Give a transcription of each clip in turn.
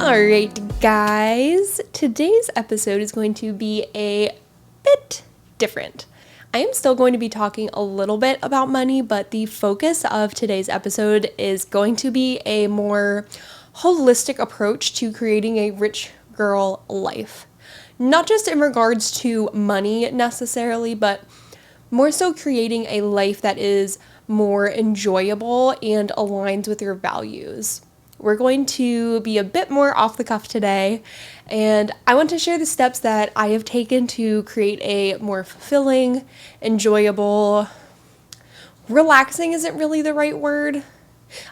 Alright guys, today's episode is going to be a bit different. I am still going to be talking a little bit about money, but the focus of today's episode is going to be a more holistic approach to creating a rich girl life. Not just in regards to money necessarily, but more so creating a life that is more enjoyable and aligns with your values. We're going to be a bit more off the cuff today, and I want to share the steps that I have taken to create a more fulfilling, enjoyable, relaxing isn't really the right word.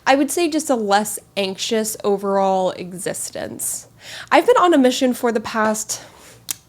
I would say just a less anxious overall existence. I've been on a mission for the past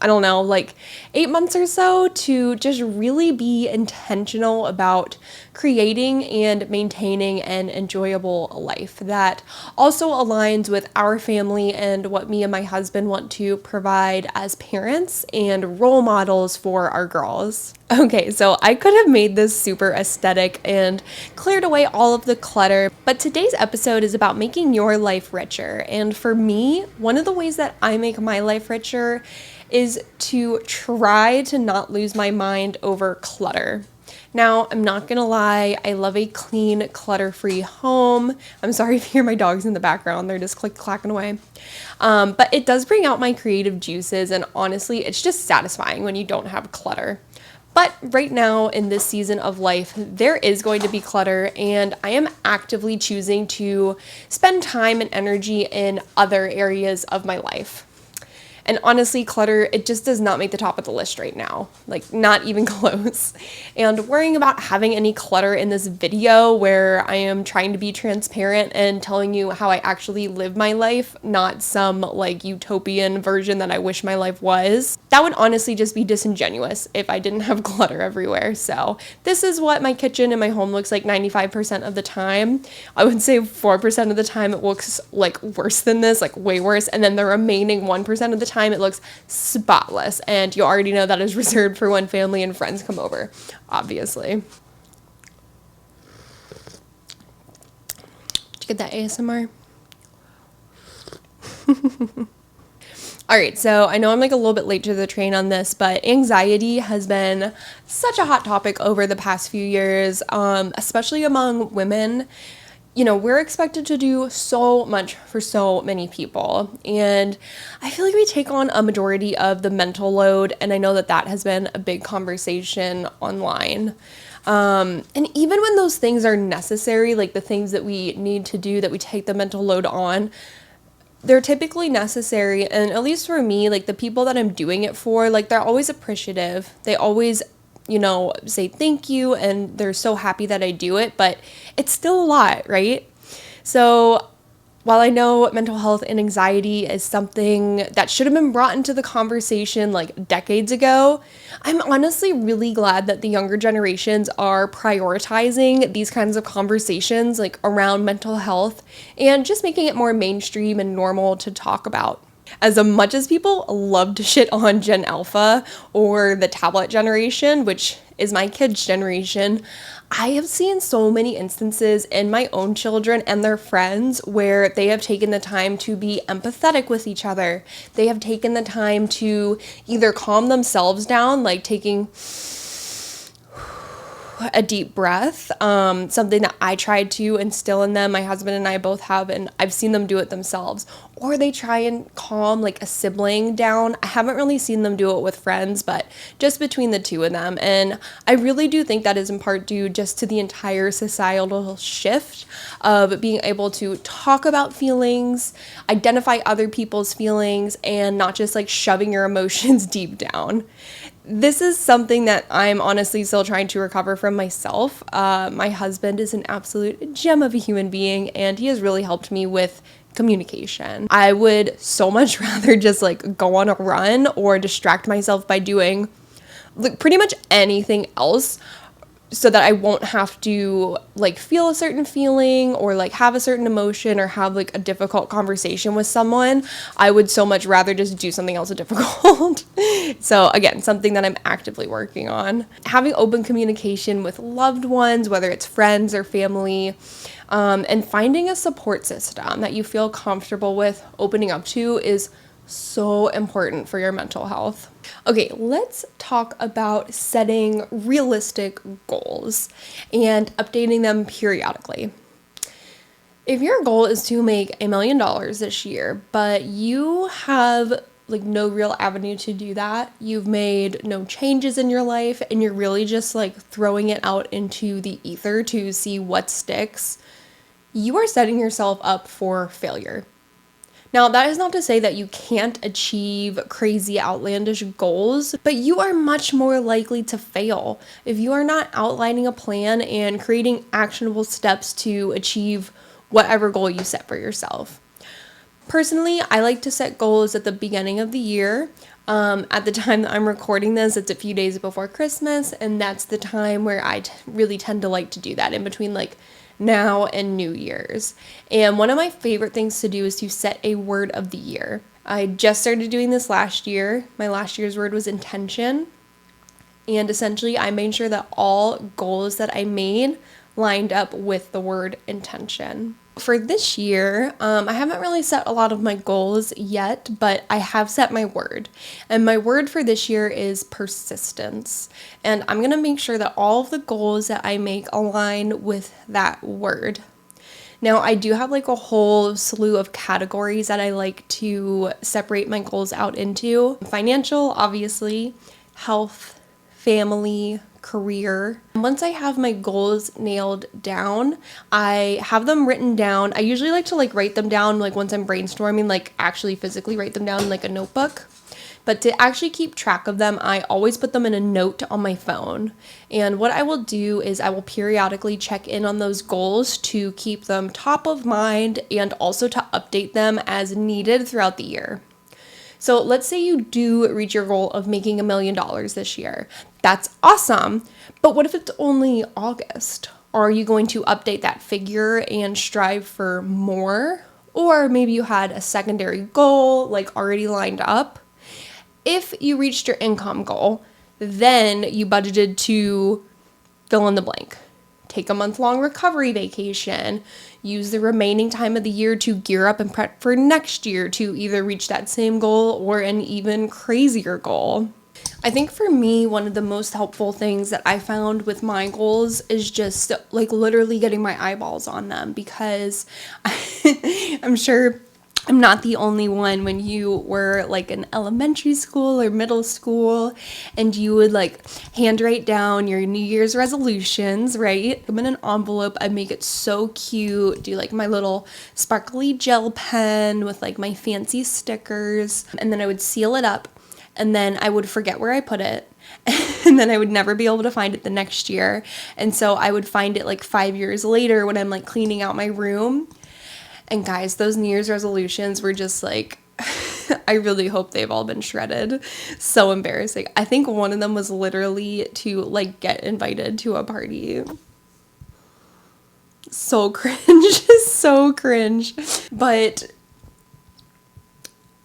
8 months or so to just really be intentional about creating and maintaining an enjoyable life that also aligns with our family and what me and my husband want to provide as parents and role models for our girls. Okay, so I could have made this super aesthetic and cleared away all of the clutter, but today's episode is about making your life richer. And for me, one of the ways that I make my life richer is to try to not lose my mind over clutter. Now, I'm not gonna lie, I love a clean, clutter-free home. I'm sorry if you hear my dogs in the background, they're just clacking away. But it does bring out my creative juices, and honestly, it's just satisfying when you don't have clutter. But right now, in this season of life, there is going to be clutter, and I am actively choosing to spend time and energy in other areas of my life. And honestly, clutter, it just does not make the top of the list right now. Like, not even close. And worrying about having any clutter in this video where I am trying to be transparent and telling you how I actually live my life, not some utopian version that I wish my life was, that would honestly just be disingenuous if I didn't have clutter everywhere. So this is what my kitchen and my home looks like 95% of the time. I would say 4% of the time it looks worse than this, way worse. And then the remaining 1% of the time it looks spotless, and you already know that is reserved for when family and friends come over, obviously. Did you get that ASMR? Alright, so I know I'm a little bit late to the train on this, but anxiety has been such a hot topic over the past few years, especially among women. You know, we're expected to do so much for so many people, and I feel like we take on a majority of the mental load, and I know that that has been a big conversation online. And even when those things are necessary, like the things that we need to do, that we take the mental load on, they're typically necessary, and at least for me, the people that I'm doing it for, they're always appreciative. They always say thank you, and they're so happy that I do it, but it's still a lot, right? So while I know mental health and anxiety is something that should have been brought into the conversation decades ago, I'm honestly really glad that the younger generations are prioritizing these kinds of conversations around mental health and just making it more mainstream and normal to talk about. As much as people love to shit on Gen Alpha or the tablet generation, which is my kids' generation, I have seen so many instances in my own children and their friends where they have taken the time to be empathetic with each other. They have taken the time to either calm themselves down, taking a deep breath, something that I tried to instill in them. My husband and I both have, and I've seen them do it themselves. Or they try and calm a sibling down. I haven't really seen them do it with friends, but just between the two of them. And I really do think that is in part due just to the entire societal shift of being able to talk about feelings, identify other people's feelings, and not just shoving your emotions deep down. This is something that I'm honestly still trying to recover from myself. My husband is an absolute gem of a human being, and he has really helped me with communication. I would so much rather just go on a run or distract myself by doing pretty much anything else so that I won't have to like feel a certain feeling or like have a certain emotion or have like a difficult conversation with someone. I would so much rather just do something else difficult. So again, something that I'm actively working on. Having open communication with loved ones, whether it's friends or family, and finding a support system that you feel comfortable with opening up to is so important for your mental health. Okay, let's talk about setting realistic goals and updating them periodically. If your goal is to make $1 million this year, but you have like no real avenue to do that, you've made no changes in your life, and you're really just like throwing it out into the ether to see what sticks, you are setting yourself up for failure. Now, that is not to say that you can't achieve crazy, outlandish goals, but you are much more likely to fail if you are not outlining a plan and creating actionable steps to achieve whatever goal you set for yourself. Personally, I like to set goals at the beginning of the year. At the time that I'm recording this, it's a few days before Christmas, and that's the time where I really tend to like to do that, in between like now and New Year's. And one of my favorite things to do is to set a word of the year. I just started doing this last year. My last year's word was intention. And essentially, I made sure that all goals that I made lined up with the word intention. For this year, I haven't really set a lot of my goals yet, but I have set my word. And my word for this year is persistence. And I'm going to make sure that all of the goals that I make align with that word. Now, I do have like a whole slew of categories that I like to separate my goals out into. Financial, obviously, health, family, career. Once I have my goals nailed down, I have them written down. I usually like to like write them down like once I'm brainstorming, like actually physically write them down in like a notebook. But to actually keep track of them, I always put them in a note on my phone. And what I will do is I will periodically check in on those goals to keep them top of mind and also to update them as needed throughout the year. So let's say you do reach your goal of making $1 million this year. That's awesome. But what if it's only August? Are you going to update that figure and strive for more? Or maybe you had a secondary goal like already lined up. If you reached your income goal, then you budgeted to fill in the blank. Take a month-long recovery vacation. Use the remaining time of the year to gear up and prep for next year to either reach that same goal or an even crazier goal. I think for me, one of the most helpful things that I found with my goals is just like literally getting my eyeballs on them, because I'm sure I'm not the only one. When you were like in elementary school or middle school and you would like handwrite down your New Year's resolutions, right? I'm in an envelope. I'd make it so cute, do like my little sparkly gel pen with like my fancy stickers, and then I would seal it up, and then I would forget where I put it. And then I would never be able to find it the next year. And so I would find it like 5 years later when I'm like cleaning out my room. And guys, those New Year's resolutions were just like, I really hope they've all been shredded. So embarrassing. I think one of them was literally to like get invited to a party. So cringe, so cringe. But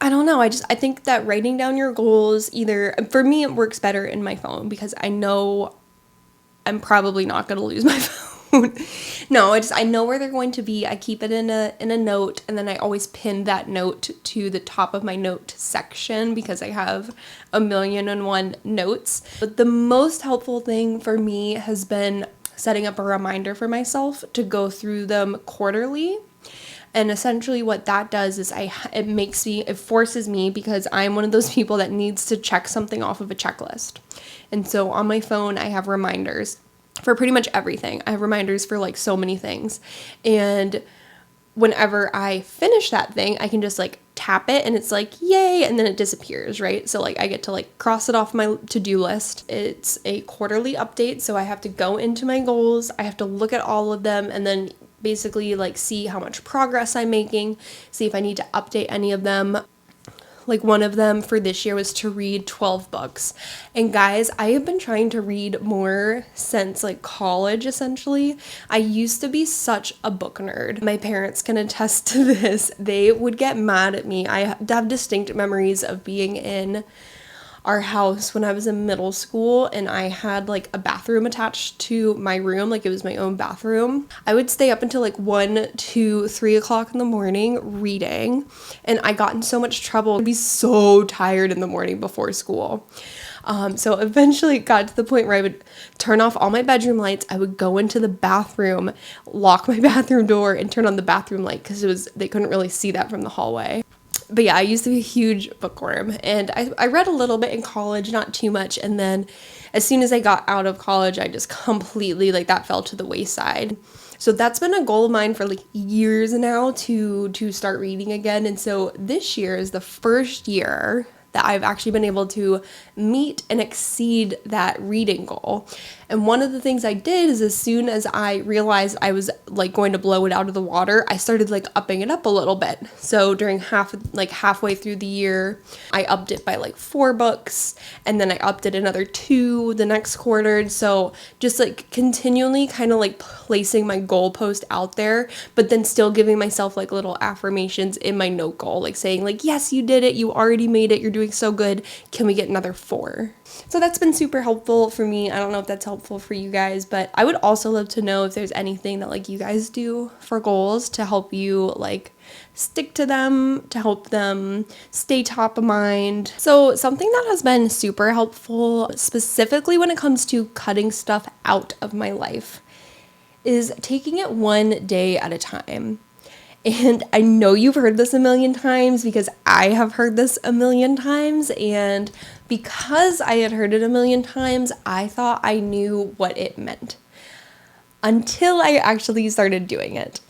I don't know. I think that writing down your goals, either, for me, it works better in my phone because I know I'm probably not going to lose my phone. No, I know where they're going to be. I keep it in a note, and then I always pin that note to the top of my note section because I have 1,000,001 notes. But the most helpful thing for me has been setting up a reminder for myself to go through them quarterly. And essentially what that does is it forces me, because I'm one of those people that needs to check something off of a checklist. And so on my phone, I have reminders for pretty much everything. I have reminders for like so many things. And whenever I finish that thing, I can just like tap it and it's like, yay, and then it disappears, right? So like I get to like cross it off my to-do list. It's a quarterly update, so I have to go into my goals. I have to look at all of them and then basically like see how much progress I'm making, see if I need to update any of them. Like one of them for this year was to read 12 books. And guys, I have been trying to read more since like college essentially. I used to be such a book nerd. My parents can attest to this. They would get mad at me. I have distinct memories of being in our house when I was in middle school and I had like a bathroom attached to my room, like it was my own bathroom. I would stay up until like 1, 2, 3 o'clock in the morning reading, and I got in so much trouble. I'd be so tired in the morning before school. So eventually it got to the point where I would turn off all my bedroom lights. I would go into the bathroom, lock my bathroom door, and turn on the bathroom light because they couldn't really see that from the hallway. But yeah, I used to be a huge bookworm, and I read a little bit in college, not too much, and then as soon as I got out of college, I just completely, like, that fell to the wayside. So that's been a goal of mine for like years now to start reading again, and so this year is the first year that I've actually been able to meet and exceed that reading goal. And one of the things I did is as soon as I realized I was like going to blow it out of the water, I started like upping it up a little bit. So during halfway through the year, I upped it by like 4 books, and then I upped it another 2 the next quarter. So just like continually kind of like placing my goalpost out there, but then still giving myself like little affirmations in my note goal, like saying like, yes, you did it, you already made it, you're doing so good, can we get another 4? So that's been super helpful for me. I don't know if that's helpful for you guys, but I would also love to know if there's anything that like you guys do for goals to help you like stick to them, to help them stay top of mind. So something that has been super helpful, specifically when it comes to cutting stuff out of my life, is taking it one day at a time. And I know you've heard this a million times because I have heard this a million times. And because I had heard it a million times, I thought I knew what it meant until I actually started doing it.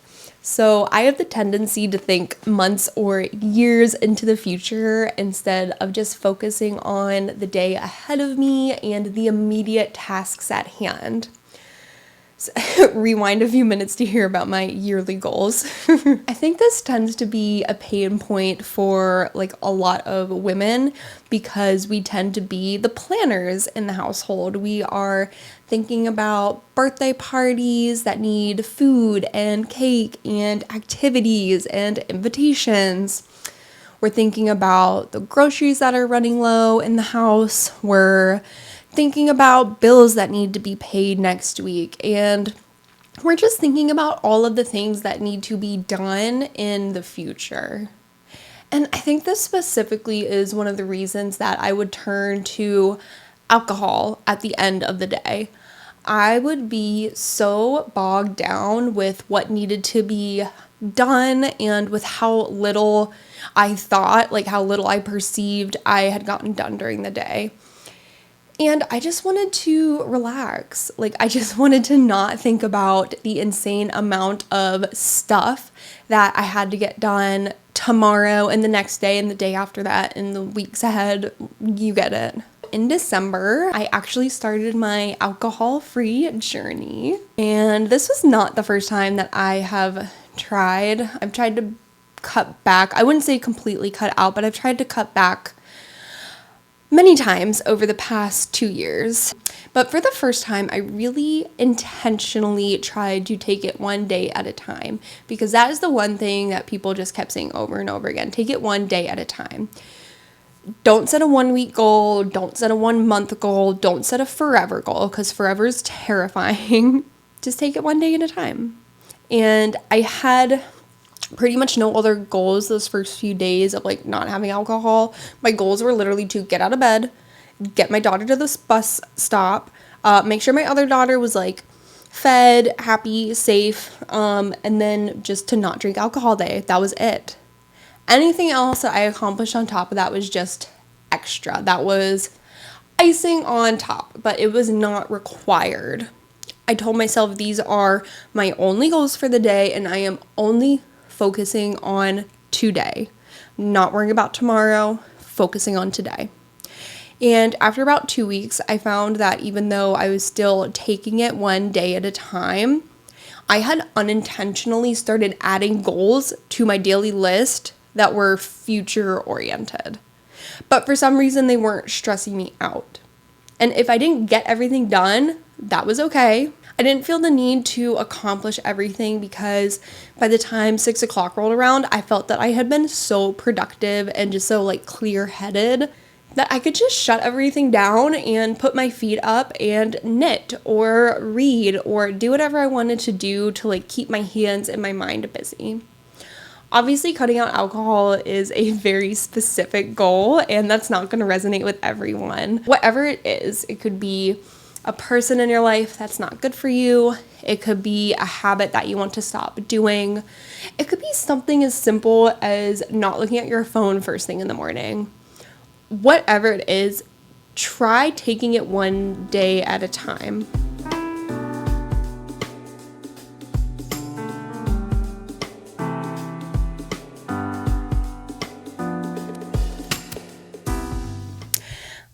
So I have the tendency to think months or years into the future instead of just focusing on the day ahead of me and the immediate tasks at hand. Rewind a few minutes to hear about my yearly goals. I think this tends to be a pain point for like a lot of women because we tend to be the planners in the household. We are thinking about birthday parties that need food and cake and activities and invitations. We're thinking about the groceries that are running low in the house. We're thinking about bills that need to be paid next week, and we're just thinking about all of the things that need to be done in the future. And I think this specifically is one of the reasons that I would turn to alcohol at the end of the day. I would be so bogged down with what needed to be done and with how little I thought, like how little I perceived I had gotten done during the day. And I just wanted to relax. Like, I just wanted to not think about the insane amount of stuff that I had to get done tomorrow and the next day and the day after that and the weeks ahead. You get it. In December, I actually started my alcohol-free journey. And this was not the first time that I have tried. I've tried to cut back. I wouldn't say completely cut out, but I've tried to cut back many times over the past 2 years. But for the first time, I really intentionally tried to take it one day at a time, because that is the one thing that people just kept saying over and over again. Take it one day at a time. Don't set a 1 week goal. Don't set a 1 month goal. Don't set a forever goal, because forever is terrifying. Just take it one day at a time. And I had pretty much no other goals those first few days of like not having alcohol. My goals were literally to get out of bed, get my daughter to the bus stop, make sure my other daughter was like fed, happy, safe, and then just to not drink alcohol day. That was it. Anything else that I accomplished on top of that was just extra. That was icing on top, but it was not required. I told myself these are my only goals for the day, and I am only focusing on today, not worrying about tomorrow, focusing on today. And after about 2 weeks, I found that even though I was still taking it one day at a time, I had unintentionally started adding goals to my daily list that were future oriented. but for some reason they weren't stressing me out. And if I didn't get everything done, that was okay. I didn't feel the need to accomplish everything because by the time 6 o'clock rolled around, I felt that I had been so productive and just so like clear-headed that I could just shut everything down and put my feet up and knit or read or do whatever I wanted to do to like keep my hands and my mind busy. Obviously, cutting out alcohol is a very specific goal, and that's not going to resonate with everyone. Whatever it is, it could be a person in your life that's not good for you. It could be a habit that you want to stop doing. It could be something as simple as not looking at your phone first thing in the morning. Whatever it is, try taking it one day at a time.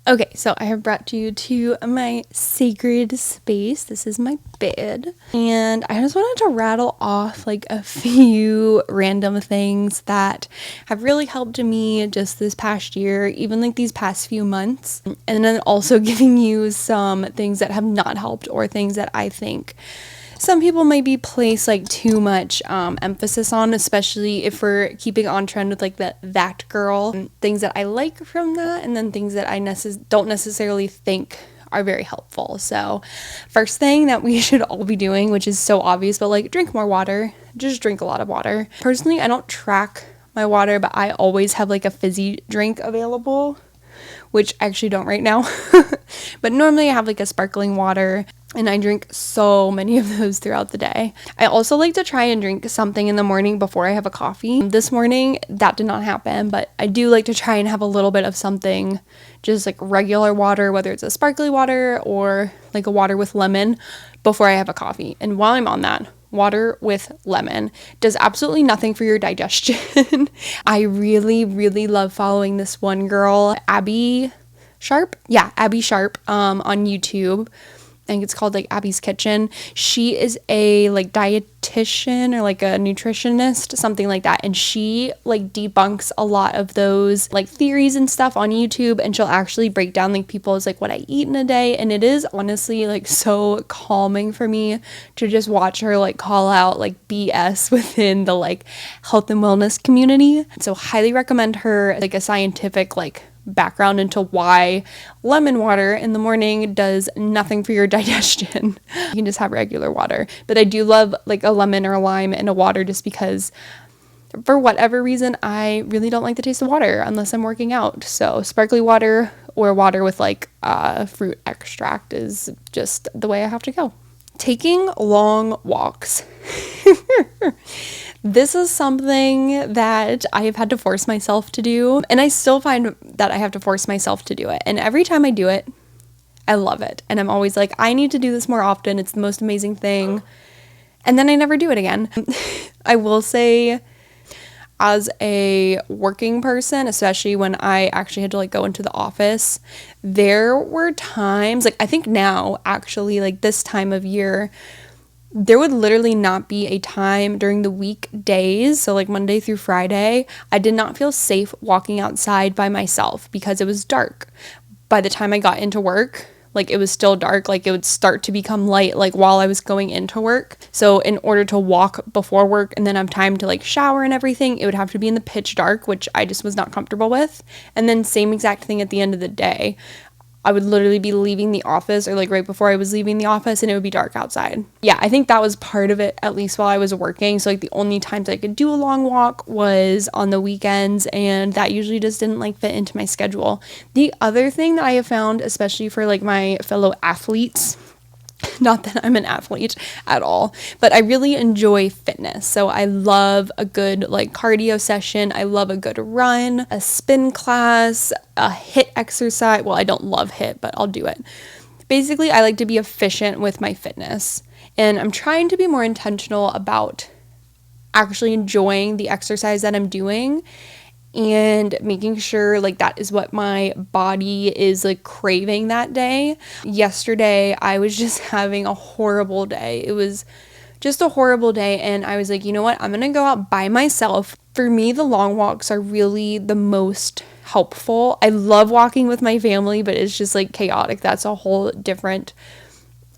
Okay, so I have brought you to my sacred space. This is my bed. And I just wanted to rattle off like a few random things that have really helped me just this past year, even like these past few months. And then also giving you some things that have not helped or things that I think some people might be placed like too much emphasis on, especially if we're keeping on trend with like that girl. Things that I like from that, and then things that I don't necessarily think are very helpful. So first thing that we should all be doing, which is so obvious, but like drink more water. Just drink a lot of water. Personally, I don't track my water, but I always have like a fizzy drink available, which I actually don't right now. But normally I have like a sparkling water, and I drink so many of those throughout the day. I also like to try and drink something in the morning before I have a coffee. This morning, that did not happen, but I do like to try and have a little bit of something, just like regular water, whether it's a sparkly water or like a water with lemon before I have a coffee. And while I'm on that, water with lemon does absolutely nothing for your digestion. I really, really love following this one girl, Abby Sharp. Yeah, Abby Sharp on YouTube. I think it's called like Abby's Kitchen. She is a like dietitian or like a nutritionist, something like that. And she like debunks a lot of those like theories and stuff on YouTube. And she'll actually break down like people's like what I eat in a day. And it is honestly like so calming for me to just watch her like call out like BS within the like health and wellness community. So highly recommend her, like a scientific like background into why lemon water in the morning does nothing for your digestion. You can just have regular water. But I do love like a lemon or a lime in a water just because for whatever reason, I really don't like the taste of water unless I'm working out. So sparkly water or water with like fruit extract is just the way I have to go. Taking long walks. This is something that I have had to force myself to do, and I still find that I have to force myself to do it. And every time I do it, I love it. And I'm always like, I need to do this more often. It's the most amazing thing. And then I never do it again. I will say, as a working person, especially when I actually had to like go into the office, there were times, like I think now actually like this time of year, there would literally not be a time during the weekdays, so like Monday through Friday, I did not feel safe walking outside by myself because it was dark. By the time I got into work, like it was still dark, like it would start to become light like while I was going into work. So in order to walk before work and then have time to like shower and everything, it would have to be in the pitch dark, which I just was not comfortable with. And then same exact thing at the end of the day. I would literally be leaving the office or like right before I was leaving the office and it would be dark outside. Yeah, I think that was part of it, at least while I was working. So like the only times I could do a long walk was on the weekends, and that usually just didn't like fit into my schedule. The other thing that I have found, especially for like my fellow athletes, not that I'm an athlete at all, but I really enjoy fitness. So I love a good like cardio session. I love a good run, a spin class, a HIIT exercise. Well, I don't love HIIT, but I'll do it. Basically, I like to be efficient with my fitness, and I'm trying to be more intentional about actually enjoying the exercise that I'm doing and making sure like that is what my body is like craving that day. Yesterday, I was just having a horrible day. It was just a horrible day, and I was like, you know what? I'm gonna go out by myself For me, the long walks are really the most helpful. I love walking with my family, but it's just like chaotic. That's a whole different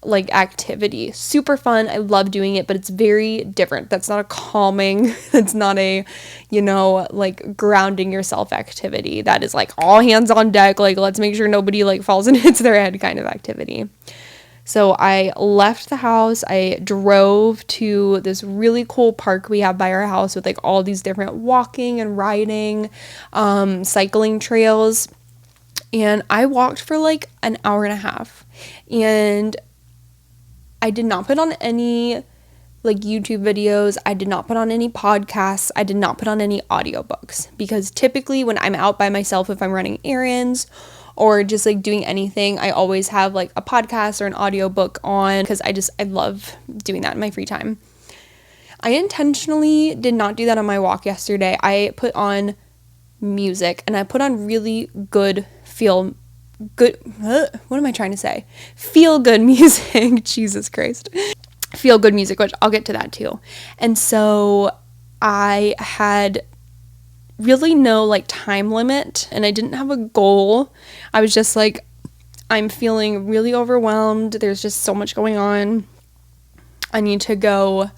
like activity. Super fun. I love doing it, but it's very different. That's not a calming, that's not a, like grounding yourself activity. That is like all hands on deck, like let's make sure nobody like falls and hits their head kind of activity. So I left the house, I drove to this really cool park we have by our house with like all these different walking and riding, cycling trails. And I walked for like an hour and a half. And I did not put on any like YouTube videos. I did not put on any podcasts. I did not put on any audiobooks, because typically when I'm out by myself, if I'm running errands or just like doing anything, I always have like a podcast or an audiobook on, because I love doing that in my free time. I intentionally did not do that on my walk yesterday. I put on music, and I put on really good feel good music. Jesus Christ. Feel good music, which I'll get to that too. And so I had really no like time limit, and I didn't have a goal. I was just like, I'm feeling really overwhelmed. There's just so much going on. I need to go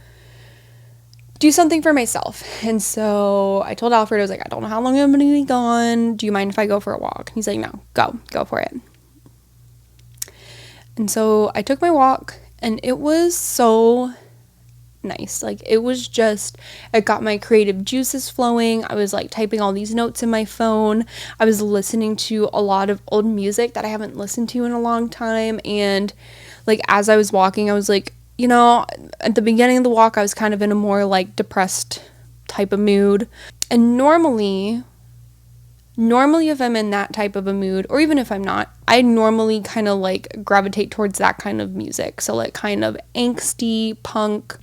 do something for myself. And so I told Alfred, I was like, I don't know how long I'm going to be gone. Do you mind if I go for a walk? He's like, no, go for it. And so I took my walk, and it was so nice. Like it got my creative juices flowing. I was like typing all these notes in my phone. I was listening to a lot of old music that I haven't listened to in a long time. And like as I was walking, I was like, at the beginning of the walk, I was kind of in a more like depressed type of mood. And normally if I'm in that type of a mood, or even if I'm not, I normally kind of like gravitate towards that kind of music. So like kind of angsty punk.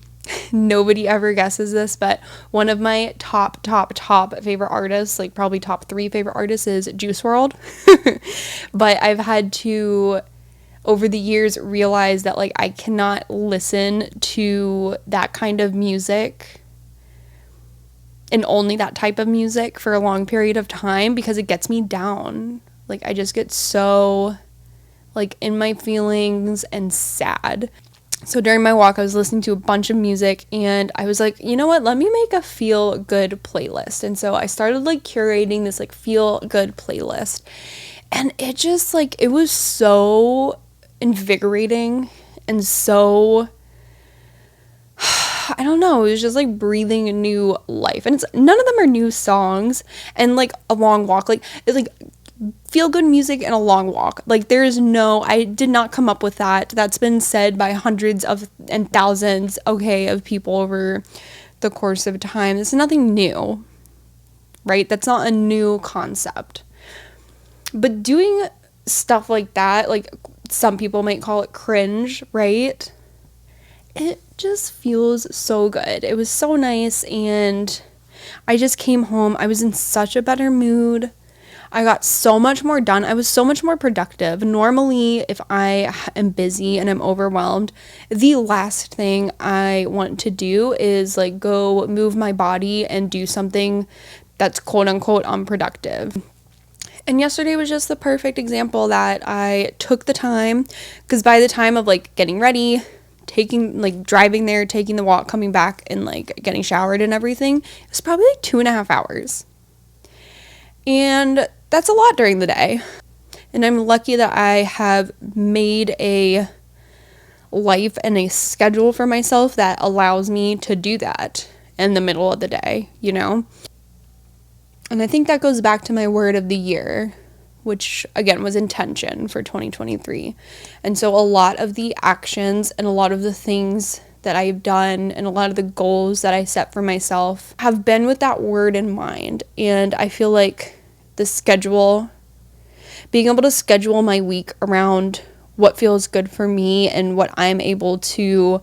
Nobody ever guesses this, but one of my top favorite artists, like probably top 3 favorite artists, is Juice WRLD. But I've had to, over the years, realize that like I cannot listen to that kind of music and only that type of music for a long period of time, because it gets me down. Like I just get so like in my feelings and sad. So during my walk, I was listening to a bunch of music, and I was like, you know what, let me make a feel good playlist. And so I started like curating this like feel good playlist, and it just like, it was so invigorating and so, I don't know, it was just like breathing a new life. And it's none of them are new songs, and like a long walk, like it's like feel good music and a long walk. Like I did not come up with that. That's been said by hundreds of and thousands, of people over the course of time. It's nothing new, right? That's not a new concept. But doing stuff like that, like some people might call it cringe, right? It just feels so good. It was so nice, and I just came home. I was in such a better mood. I got so much more done. I was so much more productive. Normally, if I am busy and I'm overwhelmed, the last thing I want to do is like go move my body and do something that's quote unquote unproductive. And yesterday was just the perfect example that I took the time, because by the time of like getting ready, driving there, taking the walk, coming back, and like getting showered and everything, it was probably like 2.5 hours. And that's a lot during the day. And I'm lucky that I have made a life and a schedule for myself that allows me to do that in the middle of the day, And I think that goes back to my word of the year, which again was intention for 2023. And so a lot of the actions and a lot of the things that I've done and a lot of the goals that I set for myself have been with that word in mind. And I feel like being able to schedule my week around what feels good for me and what I'm able to,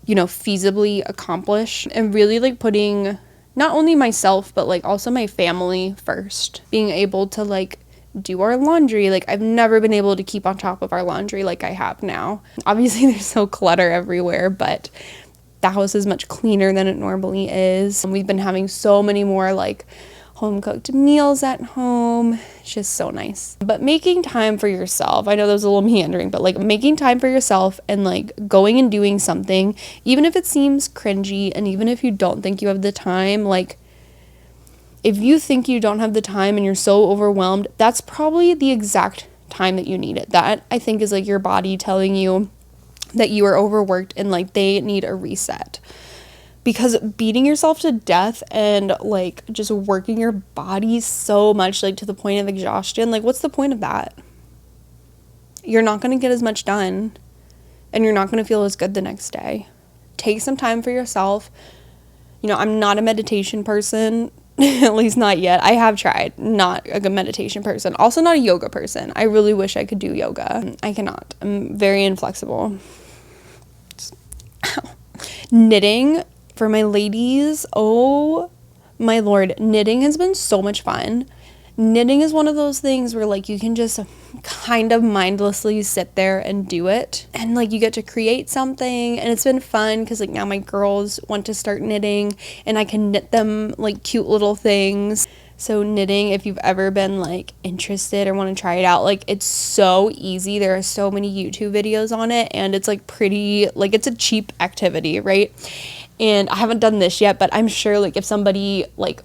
feasibly accomplish, and really like putting not only myself, but like also my family first. Being able to like do our laundry. Like I've never been able to keep on top of our laundry like I have now. Obviously there's so clutter everywhere, but The house is much cleaner than it normally is. And we've been having so many more like home cooked meals at home. It's just so nice. But making time for yourself, I know that was a little meandering, but like making time for yourself and like going and doing something, even if it seems cringy and even if you don't think you have the time, like if you think you don't have the time and you're so overwhelmed, that's probably the exact time that you need it. That I think is like your body telling you that you are overworked and like they need a reset. Because beating yourself to death and like just working your body so much like to the point of exhaustion, like what's the point of that? You're not going to get as much done and you're not going to feel as good the next day. Take some time for yourself. You know, I'm not a meditation person, at least not yet. I have tried, not a good meditation person. Also not a yoga person. I really wish I could do yoga. I cannot. I'm very inflexible. Knitting. For my ladies, oh my lord, knitting has been so much fun. Knitting is one of those things where like you can just kind of mindlessly sit there and do it. And like you get to create something and it's been fun because like now my girls want to start knitting and I can knit them like cute little things. So knitting, if you've ever been like interested or want to try it out, like it's so easy. There are so many YouTube videos on it and it's like pretty, like it's a cheap activity, right? And I haven't done this yet, but I'm sure like if somebody like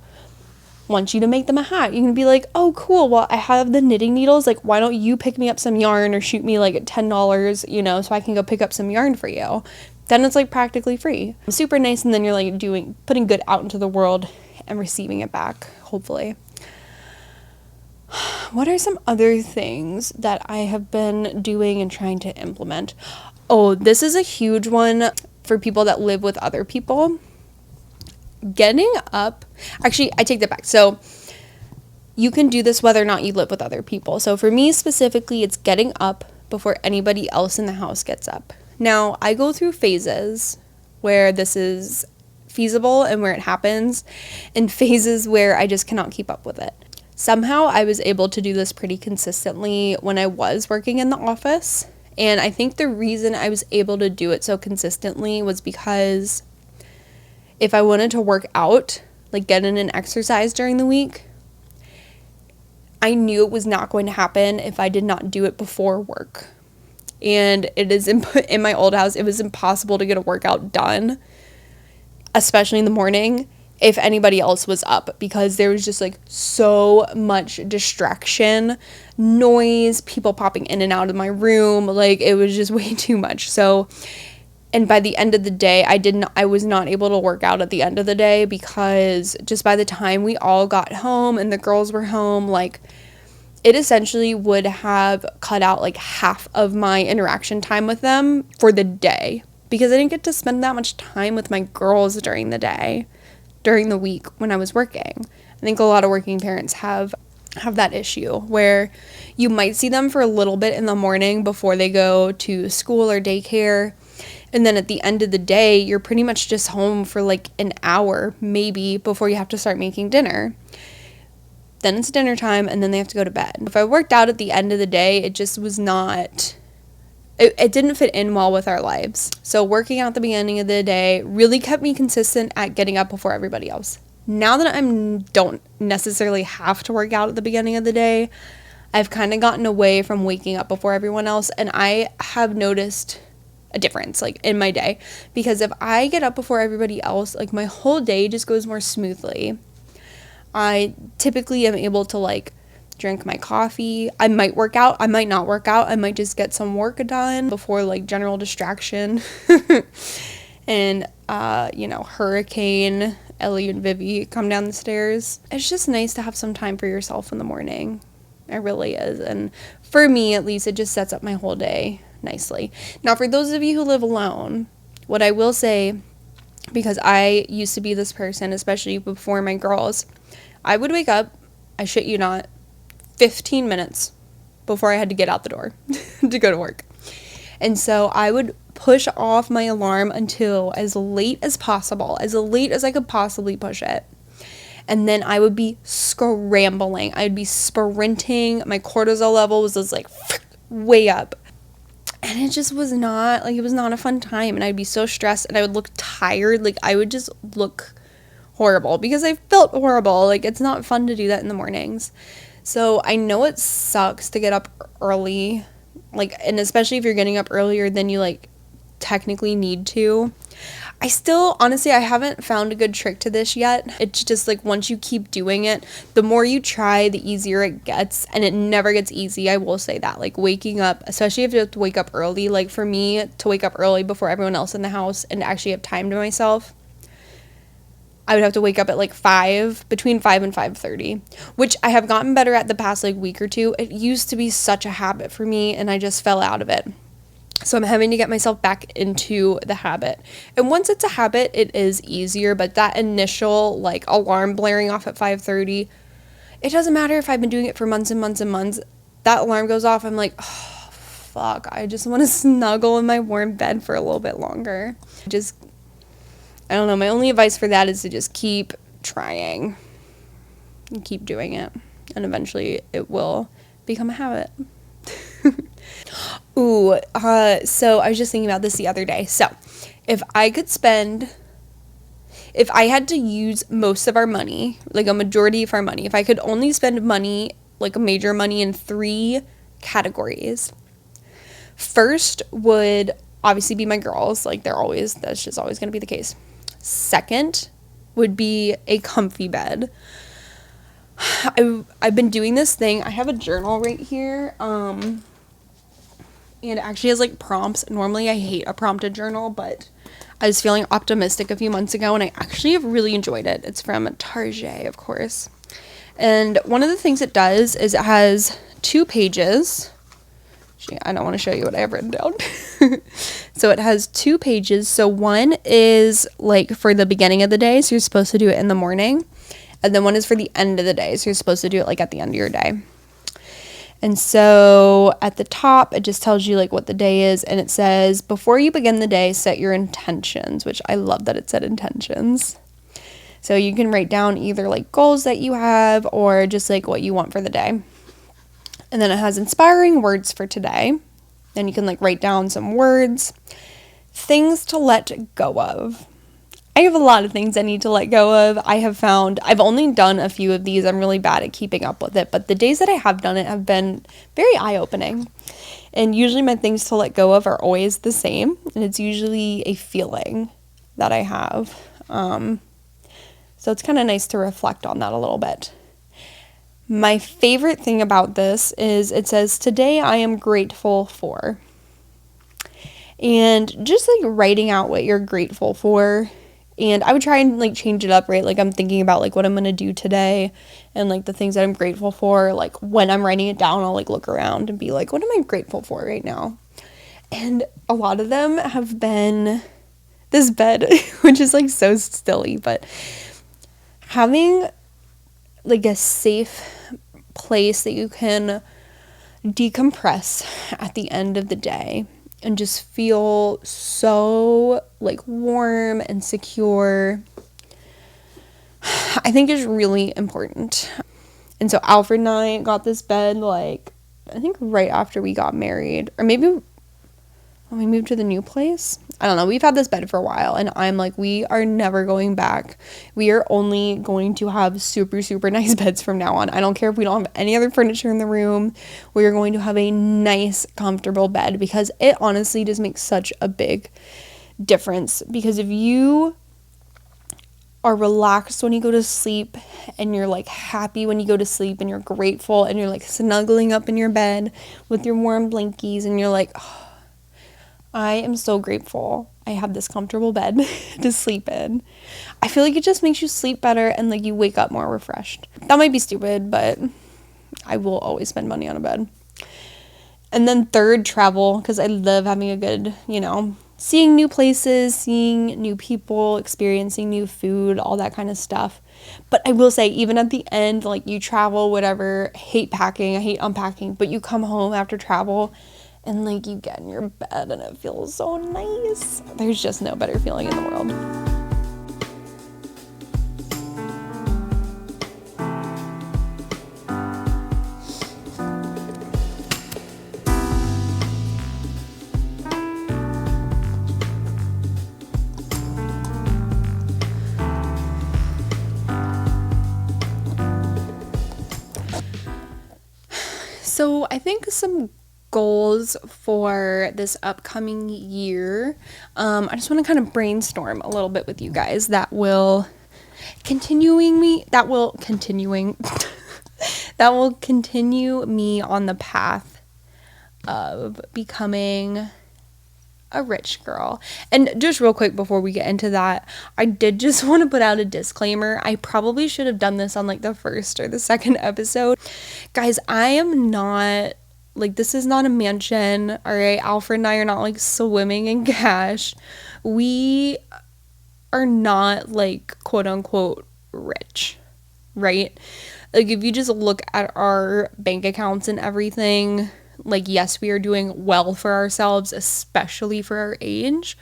wants you to make them a hat, you can be like, oh cool, well I have the knitting needles, like why don't you pick me up some yarn or shoot me like $10, you know, so I can go pick up some yarn for you. Then it's like practically free. Super nice. And then you're like putting good out into the world and receiving it back, hopefully. What are some other things that I have been doing and trying to implement? Oh, this is a huge one for people that live with other people. Getting up, actually, I take that back. So you can do this whether or not you live with other people. So for me specifically, it's getting up before anybody else in the house gets up. Now, I go through phases where this is feasible and where it happens, and phases where I just cannot keep up with it. Somehow I was able to do this pretty consistently when I was working in the office. And I think the reason I was able to do it so consistently was because if I wanted to work out, like get in an exercise during the week, I knew it was not going to happen if I did not do it before work. And it is in my old house, it was impossible to get a workout done, especially in the morning, if anybody else was up, because there was just like so much distraction, noise, people popping in and out of my room, like it was just way too much. So, and by the end of the day, I was not able to work out at the end of the day because just by the time we all got home and the girls were home, like it essentially would have cut out like half of my interaction time with them for the day because I didn't get to spend that much time with my girls during the day. During the week when I was working. I think a lot of working parents have that issue where you might see them for a little bit in the morning before they go to school or daycare, and then at the end of the day you're pretty much just home for like an hour maybe before you have to start making dinner. Then it's dinner time and then they have to go to bed. If I worked out at the end of the day, it just was not, it didn't fit in well with our lives. So working out at the beginning of the day really kept me consistent at getting up before everybody else. Now that I don't necessarily have to work out at the beginning of the day, I've kind of gotten away from waking up before everyone else, and I have noticed a difference like in my day, because if I get up before everybody else, like my whole day just goes more smoothly. I typically am able to like drink my coffee. I might work out, I might not work out, I might just get some work done before like general distraction. And Hurricane Ellie and Vivi come down the stairs. It's just nice to have some time for yourself in the morning. It really is. And for me at least, it just sets up my whole day nicely. Now for those of you who live alone, what I will say, because I used to be this person, especially before my girls, I would wake up, I shit you not, 15 minutes before I had to get out the door to go to work. And so I would push off my alarm until as late as possible, as late as I could possibly push it. And then I would be scrambling. I'd be sprinting. My cortisol level was just like way up. And it just was not, like, it was not a fun time. And I'd be so stressed and I would look tired. Like, I would just look horrible because I felt horrible. Like, it's not fun to do that in the mornings. So I know it sucks to get up early. Like, and especially if you're getting up earlier than you, like, technically need to. I still, honestly, I haven't found a good trick to this yet. It's just like once you keep doing it, the more you try, the easier it gets, and it never gets easy. I will say that. Like waking up, especially if you have to wake up early, like for me to wake up early before everyone else in the house and actually have time to myself, I would have to wake up at like between 5 and 5:30, which I have gotten better at the past like week or two. It used to be such a habit for me and I just fell out of it. So I'm having to get myself back into the habit. And once it's a habit, it is easier. But that initial like alarm blaring off at 5:30, it doesn't matter if I've been doing it for months and months and months. That alarm goes off. I'm like, oh, fuck. I just want to snuggle in my warm bed for a little bit longer. I don't know. My only advice for that is to just keep trying and keep doing it. And eventually it will become a habit. So I was just thinking about this the other day. So if I had to use most of our money, like a majority of our money, if I could only spend money, like a major money in 3 categories. First would obviously be my girls. Like that's just always going to be the case. Second would be a comfy bed. I've been doing this thing. I have a journal right here. And it actually has like prompts. Normally I hate a prompted journal, but I was feeling optimistic a few months ago and I actually have really enjoyed it. It's from Target, of course. And one of the things it does is it has 2 pages. Actually, I don't want to show you what I have written down. So it has 2 pages. So one is like for the beginning of the day. So you're supposed to do it in the morning. And then one is for the end of the day. So you're supposed to do it like at the end of your day. And so at the top, it just tells you like what the day is. And it says, before you begin the day, set your intentions, which I love that it said intentions. So you can write down either like goals that you have or just like what you want for the day. And then it has inspiring words for today. Then you can like write down some words, things to let go of. I have a lot of things I need to let go of. I've only done a few of these. I'm really bad at keeping up with it. But the days that I have done it have been very eye-opening. And usually my things to let go of are always the same. And it's usually a feeling that I have. So it's kind of nice to reflect on that a little bit. My favorite thing about this is it says, today I am grateful for. And just like writing out what you're grateful for. And I would try and like change it up, right? Like I'm thinking about like what I'm going to do today and like the things that I'm grateful for. Like when I'm writing it down, I'll like look around and be like, what am I grateful for right now? And a lot of them have been this bed, which is like so silly, but having like a safe place that you can decompress at the end of the day and just feel so like warm and secure, I think is really important. And so Alfred and I got this bed like I think right after we got married, or maybe when we moved to the new place. I don't know. We've had this bed for a while and I'm like, we are never going back. We are only going to have super, super nice beds from now on. I don't care if we don't have any other furniture in the room. We are going to have a nice, comfortable bed because it honestly just makes such a big difference. Because if you are relaxed when you go to sleep and you're like happy when you go to sleep and you're grateful and you're like snuggling up in your bed with your warm blankies and you're like, oh, I am so grateful I have this comfortable bed to sleep in. I feel like it just makes you sleep better and like you wake up more refreshed. That might be stupid, but I will always spend money on a bed. And then third, travel, because I love having a good, seeing new places, seeing new people, experiencing new food, all that kind of stuff. But I will say, even at the end, like you travel, whatever, I hate packing, I hate unpacking, but you come home after travel and like you get in your bed and it feels so nice. There's just no better feeling in the world. So I think some goals for this upcoming year, I just want to kind of brainstorm a little bit with you guys that will continuing that will continue me on the path of becoming a rich girl. And just real quick before we get into that, I did just want to put out a disclaimer. I probably should have done this on like the first or the second episode. Guys, I am not like, this is not a mansion, all right? Alfred and I are not like swimming in cash. We are not like quote unquote rich, right? Like, if you just look at our bank accounts and everything, like, yes, we are doing well for ourselves, especially for our age.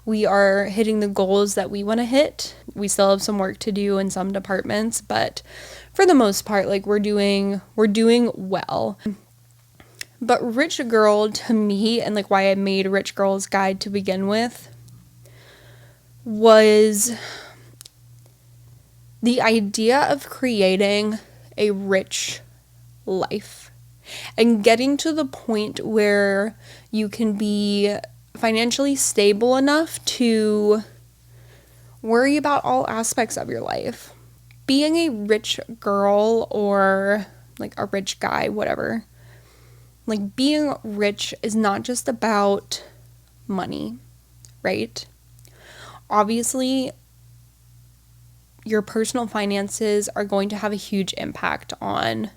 We are hitting the goals that we want to hit. We still have some work to do in some departments, but for the most part, like, we're doing well. But rich girl to me, and like why I made Rich Girl's Guide to begin with, was the idea of creating a rich life and getting to the point where you can be financially stable enough to worry about all aspects of your life. Being a rich girl or like a rich guy, whatever, like being rich is not just about money, right? Obviously, your personal finances are going to have a huge impact on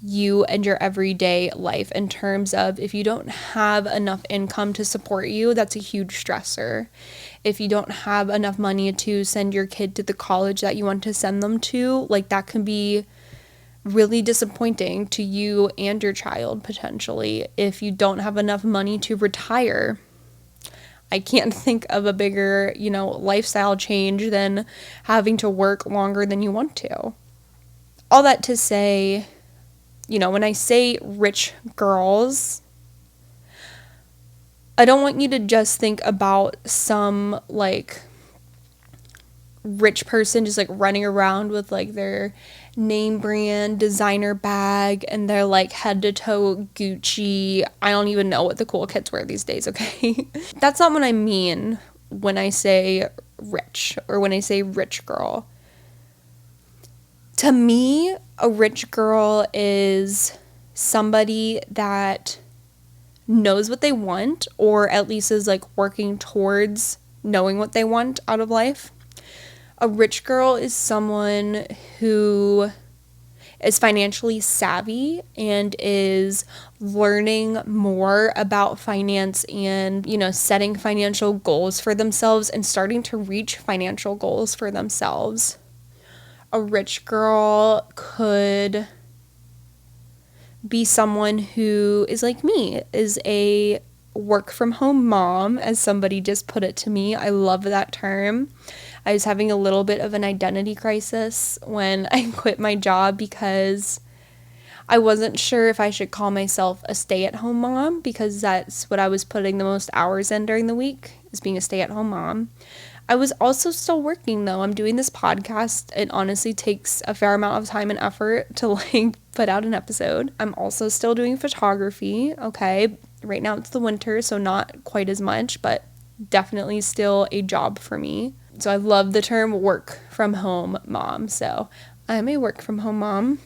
you and your everyday life in terms of if you don't have enough income to support you, that's a huge stressor. If you don't have enough money to send your kid to the college that you want to send them to, like that can be really disappointing to you and your child potentially. If you don't have enough money to retire, I can't think of a bigger, lifestyle change than having to work longer than you want to. All that to say, when I say rich girls, I don't want you to just think about some, like, rich person just, like, running around with, like, their name brand designer bag and their, like, head to toe Gucci. I don't even know what the cool kids wear these days, okay? That's not what I mean when I say rich or when I say rich girl. To me, a rich girl is somebody that knows what they want, or at least is like working towards knowing what they want out of life. A rich girl is someone who is financially savvy and is learning more about finance and, setting financial goals for themselves and starting to reach financial goals for themselves. A rich girl could be someone who is like me, is a work from home mom, as somebody just put it to me. I love that term. I was having a little bit of an identity crisis when I quit my job because I wasn't sure if I should call myself a stay-at-home mom, because that's what I was putting the most hours in during the week, is being a stay-at-home mom. I was also still working though. I'm doing this podcast. It honestly takes a fair amount of time and effort to like put out an episode. I'm also still doing photography. Okay. Right now it's the winter, so not quite as much, but definitely still a job for me. So I love the term work from home mom. So I'm a work from home mom.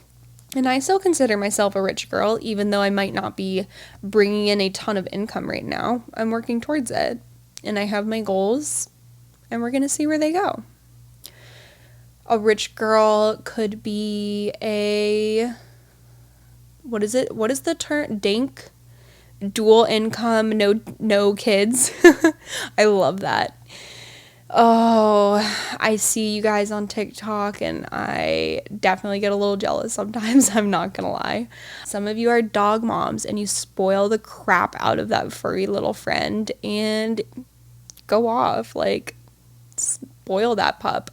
And I still consider myself a rich girl, even though I might not be bringing in a ton of income right now. I'm working towards it. And I have my goals. And we're going to see where they go. A rich girl could be what is the term? DINK? Dual income, no kids. I love that. Oh, I see you guys on TikTok and I definitely get a little jealous sometimes, I'm not gonna lie. Some of you are dog moms and you spoil the crap out of that furry little friend and go off, like, spoil that pup.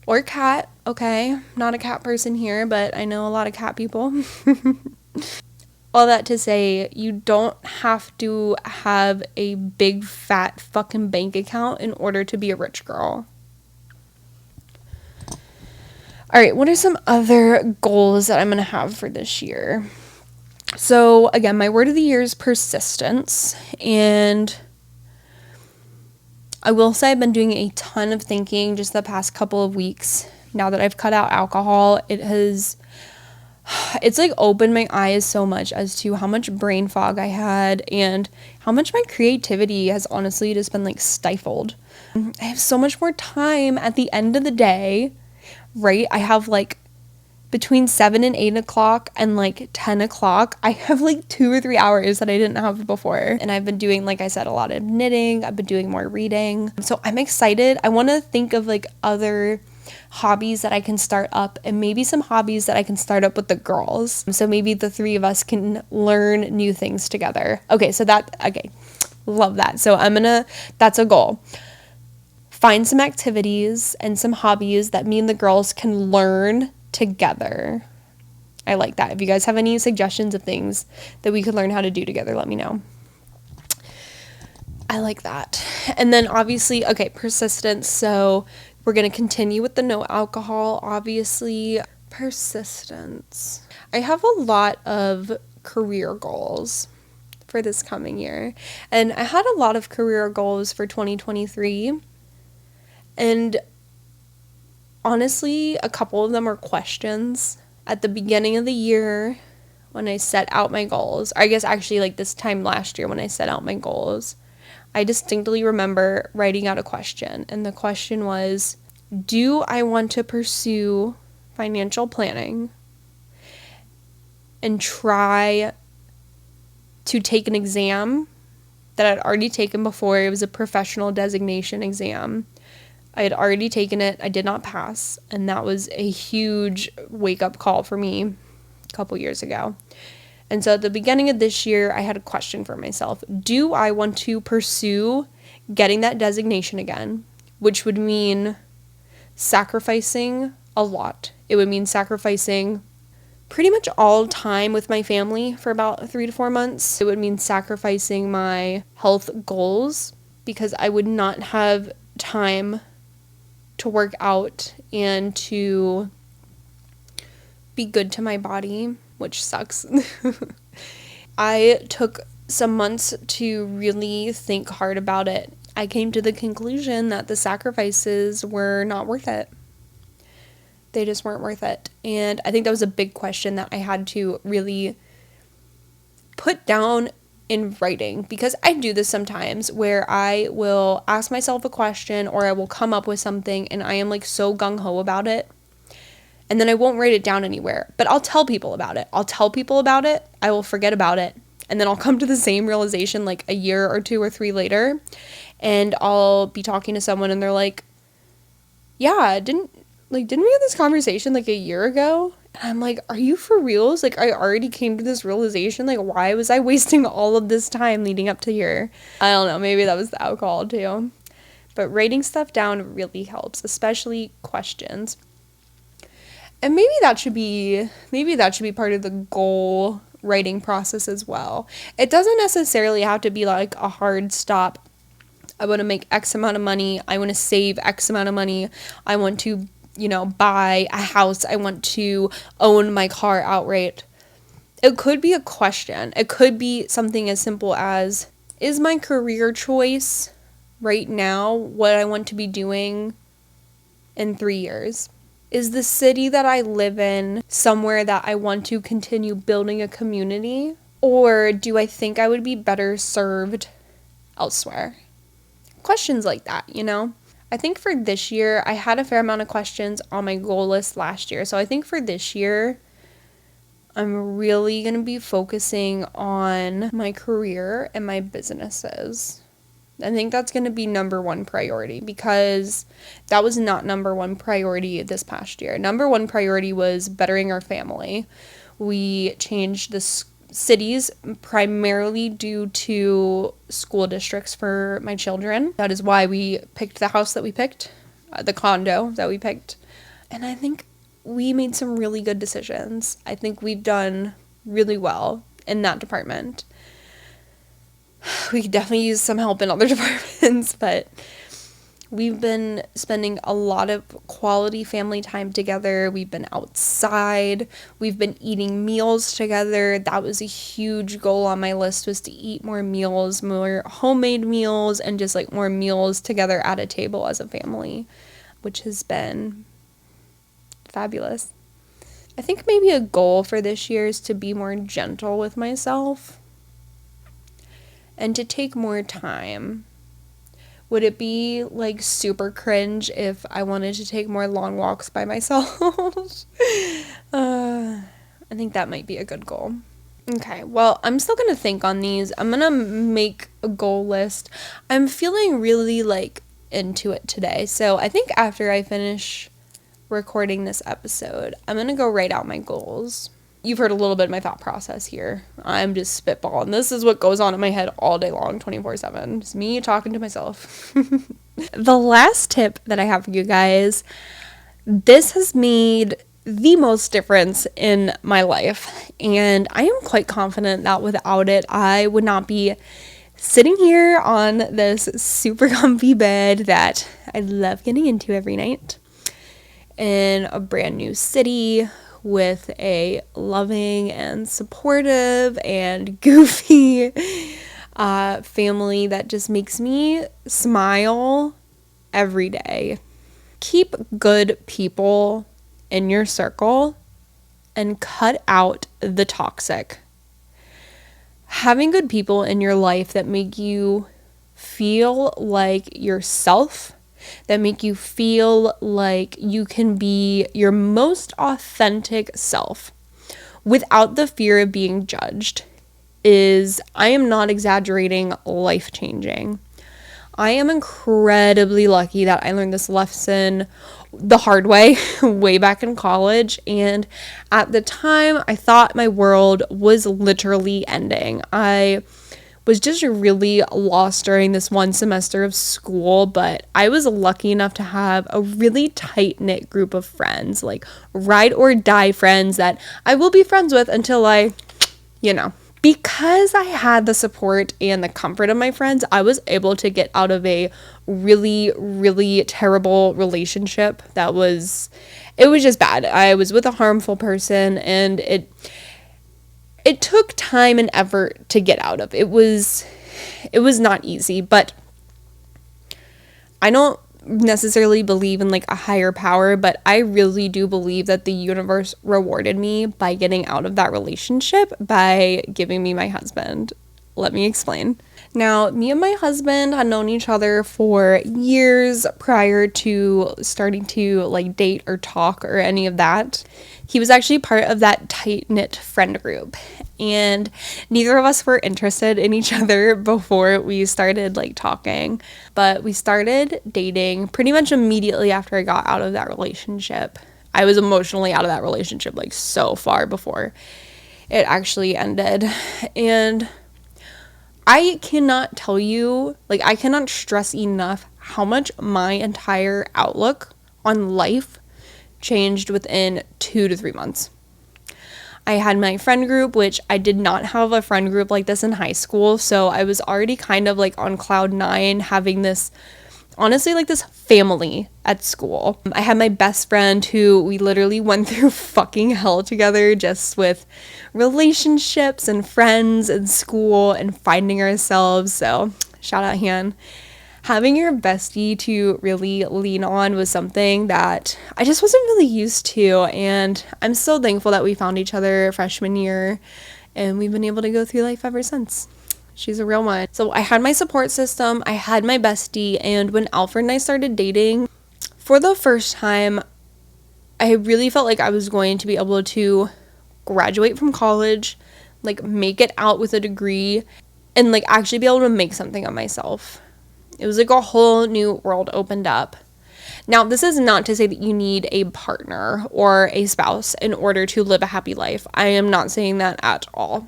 Or cat, okay? Not a cat person here, but I know a lot of cat people. All that to say, you don't have to have a big fat fucking bank account in order to be a rich girl. Alright, what are some other goals that I'm going to have for this year? So again, my word of the year is persistence. And I will say I've been doing a ton of thinking just the past couple of weeks. Now that I've cut out alcohol, it's like opened my eyes so much as to how much brain fog I had and how much my creativity has honestly just been like stifled. I have so much more time at the end of the day, right? I have like between 7 and 8 o'clock and like 10 o'clock, I have like 2 or 3 hours that I didn't have before. And I've been doing, like I said, a lot of knitting. I've been doing more reading. So I'm excited. I want to think of like other hobbies that I can start up, and maybe some hobbies that I can start up with the girls. So maybe the three of us can learn new things together. Okay, love that. So that's a goal. Find some activities and some hobbies that me and the girls can learn together. I like that. If you guys have any suggestions of things that we could learn how to do together, let me know. I like that. And then obviously, okay, persistence. So we're going to continue with the no alcohol, obviously. Persistence. I have a lot of career goals for this coming year. And I had a lot of career goals for 2023. And honestly, a couple of them are questions. At the beginning of the year, when I set out my goals, I guess actually like this time last year when I set out my goals, I distinctly remember writing out a question. And the question was, do I want to pursue financial planning and try to take an exam that I'd already taken before? It was a professional designation exam. I had already taken it. I did not pass. And that was a huge wake-up call for me a couple years ago. And so at the beginning of this year, I had a question for myself. Do I want to pursue getting that designation again? Which would mean sacrificing a lot. It would mean sacrificing pretty much all time with my family for about 3 to 4 months. It would mean sacrificing my health goals because I would not have time to work out and to be good to my body, which sucks. I took some months to really think hard about it. I came to the conclusion that the sacrifices were not worth it. They just weren't worth it. And I think that was a big question that I had to really put down in writing, because I do this sometimes where I will ask myself a question or I will come up with something and I am like so gung-ho about it, and then I won't write it down anywhere, but I'll tell people about it. I will forget about it, and then I'll come to the same realization like a year or 2 or 3 later, and I'll be talking to someone and they're like, yeah, didn't we have this conversation like a year ago? And I'm like, are you for reals? Like, I already came to this realization. Like, why was I wasting all of this time leading up to here? I don't know. Maybe that was the alcohol too. But writing stuff down really helps, especially questions. And maybe that should be part of the goal writing process as well. It doesn't necessarily have to be like a hard stop. I want to make X amount of money. I want to save X amount of money. I want to buy a house. I want to own my car outright. It could be a question. It could be something as simple as, is my career choice right now what I want to be doing in 3 years? Is the city that I live in somewhere that I want to continue building a community? Or do I think I would be better served elsewhere? Questions like that, I think for this year, I had a fair amount of questions on my goal list last year. So I think for this year, I'm really going to be focusing on my career and my businesses. I think that's going to be number one priority, because that was not number one priority this past year. Number one priority was bettering our family. We changed the cities primarily due to school districts for my children. That is why we picked the house that we picked, the condo that we picked. And I think we made some really good decisions. I think we've done really well in that department. We could definitely use some help in other departments, but We've been spending a lot of quality family time together. We've been outside. We've been eating meals together. That was a huge goal on my list, was to eat more meals, more homemade meals, and just like more meals together at a table as a family, which has been fabulous. I think maybe a goal for this year is to be more gentle with myself and to take more time. Would it be like super cringe if I wanted to take more long walks by myself? I think that might be a good goal. Okay, well, I'm still gonna think on these. I'm gonna make a goal list. I'm feeling really like into it today. So I think after I finish recording this episode, I'm gonna go write out my goals. You've heard a little bit of my thought process here. I'm just spitballing. This is what goes on in my head all day long, 24/7. It's me talking to myself. The last tip that I have for you guys, this has made the most difference in my life, and I am quite confident that without it, I would not be sitting here on this super comfy bed that I love getting into every night in a brand new city with a loving and supportive and goofy family that just makes me smile every day. Keep good people in your circle and cut out the toxic. Having good people in your life that make you feel like yourself, that make you feel like you can be your most authentic self without the fear of being judged is, I am not exaggerating, life-changing. I am incredibly lucky that I learned this lesson the hard way way back in college, and at the time I thought my world was literally ending. I was just really lost during this one semester of school, but I was lucky enough to have a really tight-knit group of friends, like ride or die friends that I will be friends with until because I had the support and the comfort of my friends, I was able to get out of a really, really terrible relationship that was just bad. I was with a harmful person, and it took time and effort to get out of. It was not easy, but I don't necessarily believe in like a higher power, but I really do believe that the universe rewarded me by getting out of that relationship by giving me my husband. Let me explain. Now, me and my husband had known each other for years prior to starting to like date or talk or any of that. He was actually part of that tight-knit friend group, and neither of us were interested in each other before we started like talking, but we started dating pretty much immediately after I got out of that relationship. I was emotionally out of that relationship like so far before it actually ended, and I cannot tell you, like, I cannot stress enough how much my entire outlook on life changed within 2 to 3 months. I had my friend group, which I did not have a friend group like this in high school, so I was already kind of like on cloud 9, having this, honestly, like this family at school. I had my best friend who we literally went through fucking hell together, just with relationships and friends and school and finding ourselves. So shout out Han. Having your bestie to really lean on was something that I just wasn't really used to, and I'm so thankful that we found each other freshman year, and we've been able to go through life ever since. She's a real one. So I had my support system, I had my bestie, and when Alfred and I started dating, for the first time, I really felt like I was going to be able to graduate from college, like make it out with a degree, and like actually be able to make something of myself. It was like a whole new world opened up. Now, this is not to say that you need a partner or a spouse in order to live a happy life. I am not saying that at all.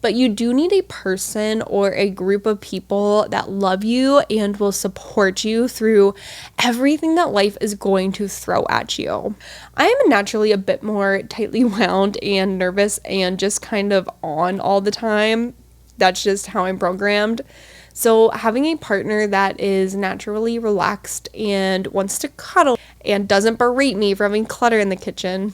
But you do need a person or a group of people that love you and will support you through everything that life is going to throw at you. I am naturally a bit more tightly wound and nervous and just kind of on all the time. That's just how I'm programmed. So having a partner that is naturally relaxed and wants to cuddle and doesn't berate me for having clutter in the kitchen,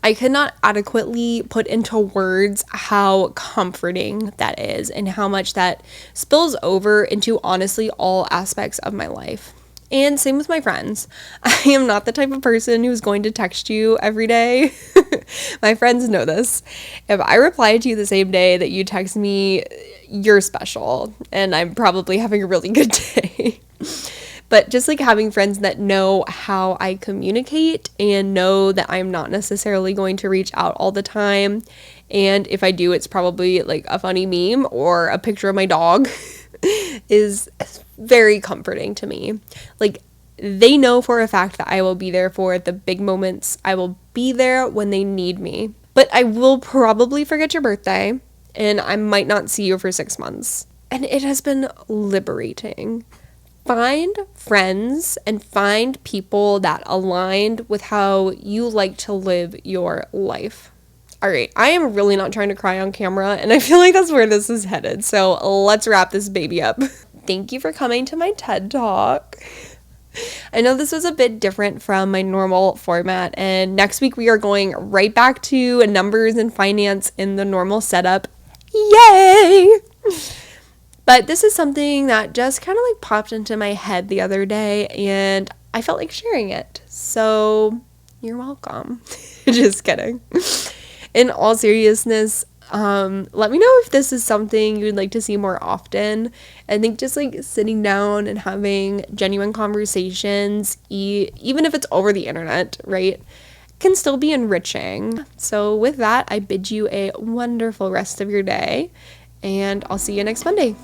I could not adequately put into words how comforting that is and how much that spills over into honestly all aspects of my life. And same with my friends. I am not the type of person who's going to text you every day. My friends know this. If I reply to you the same day that you text me, you're special, and I'm probably having a really good day. But just like having friends that know how I communicate and know that I'm not necessarily going to reach out all the time. And if I do, it's probably like a funny meme or a picture of my dog is very comforting to me. Like, they know for a fact that I will be there for the big moments. I will be there when they need me. But I will probably forget your birthday, and I might not see you for 6 months. And it has been liberating. Find friends and find people that aligned with how you like to live your life. All right, I am really not trying to cry on camera, and I feel like that's where this is headed. So let's wrap this baby up. Thank you for coming to my TED Talk. I know this was a bit different from my normal format, and next week we are going right back to numbers and finance in the normal setup. Yay! But this is something that just kind of like popped into my head the other day, and I felt like sharing it. So you're welcome. Just kidding. In all seriousness, let me know if this is something you would like to see more often. I think just like sitting down and having genuine conversations, even if it's over the internet, right, can still be enriching. So with that, I bid you a wonderful rest of your day, and I'll see you next Monday.